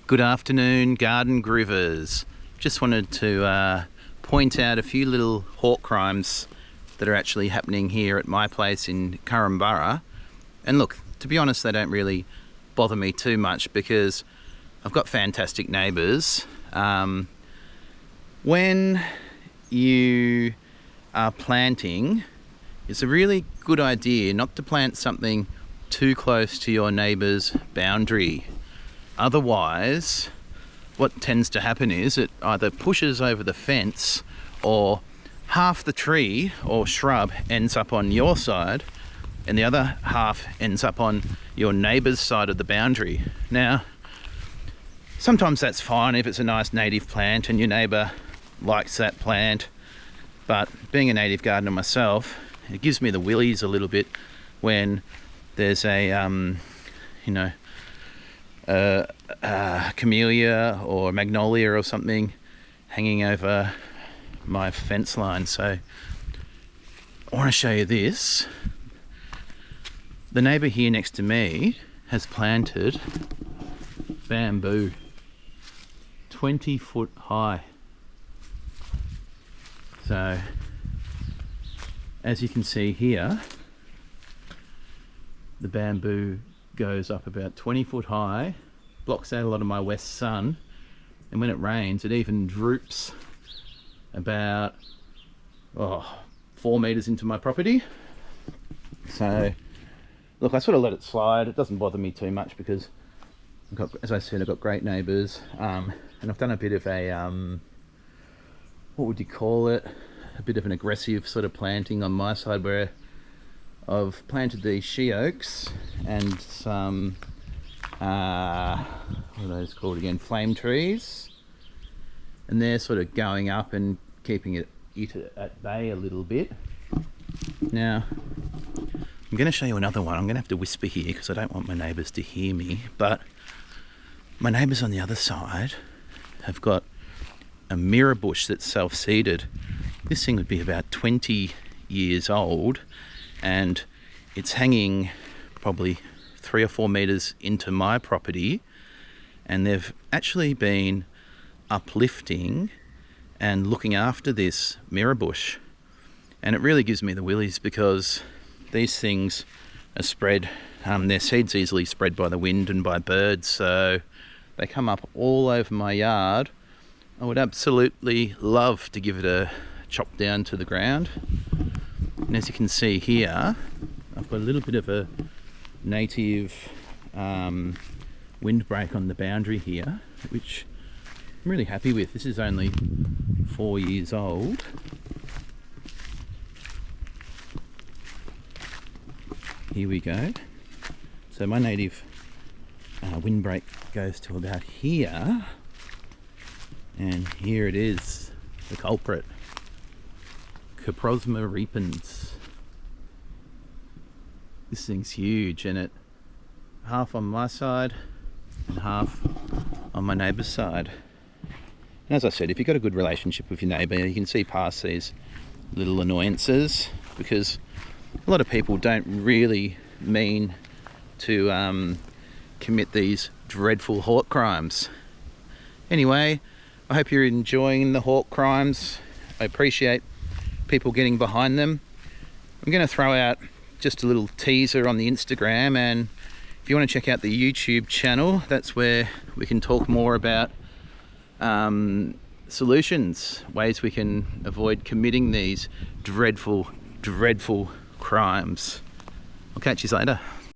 Good afternoon, garden groovers. Just wanted to point out a few little hort crimes that are actually happening here at my place in Grrrrrr. And look, to be honest, they don't really bother me too much because I've got fantastic neighbours. When you are planting, it's a really good idea not to plant something too close to your neighbour's boundary. Otherwise, what tends to happen is it either pushes over the fence or half the tree or shrub ends up on your side and the other half ends up on your neighbour's side of the boundary. Now, sometimes that's fine if it's a nice native plant and your neighbour likes that plant, but being a native gardener myself, it gives me the willies a little bit when there's a camellia or magnolia or something hanging over my fence line. So I want to show you this. The neighbour here next to me has planted bamboo 20 foot high. So as you can see here, the bamboo goes up about 20 foot high, blocks out a lot of my west sun, and when it rains it even droops about 4 meters into my property. So look, I sort of let it slide. It doesn't bother me too much because as I said, I've got great neighbours, and I've done a bit of a what would you call it, a bit of an aggressive sort of planting on my side, where I've planted these she oaks and some what are those called again, flame trees, and they're sort of going up and keeping it at bay a little bit. Now I'm going to show you another one. I'm going to have to whisper here because I don't want my neighbours to hear me, but my neighbours on the other side have got a mirror bush that's self-seeded. This thing would be about 20 years old and it's hanging probably 3 or 4 meters into my property, and they've actually been uplifting and looking after this mirror bush, and it really gives me the willies because these things are spread, their seeds easily spread by the wind and by birds, so they come up all over my yard. I would absolutely love to give it a chop down to the ground. And as you can see here, I've got a little bit of a native windbreak on the boundary here, which I'm really happy with. This is only 4 years old. Here we go. So my native windbreak goes to about here, and here it is, the culprit. Grrrrrr repens. This thing's huge, and it half on my side and half on my neighbour's side. And as I said, if you've got a good relationship with your neighbour, you can see past these little annoyances, because a lot of people don't really mean to commit these dreadful hort crimes. Anyway, I hope you're enjoying the hort crimes. I appreciate people getting behind them. I'm going to throw out just a little teaser on the Instagram, and if you want to check out the YouTube channel, that's where we can talk more about solutions, ways we can avoid committing these dreadful crimes. I'll catch you later.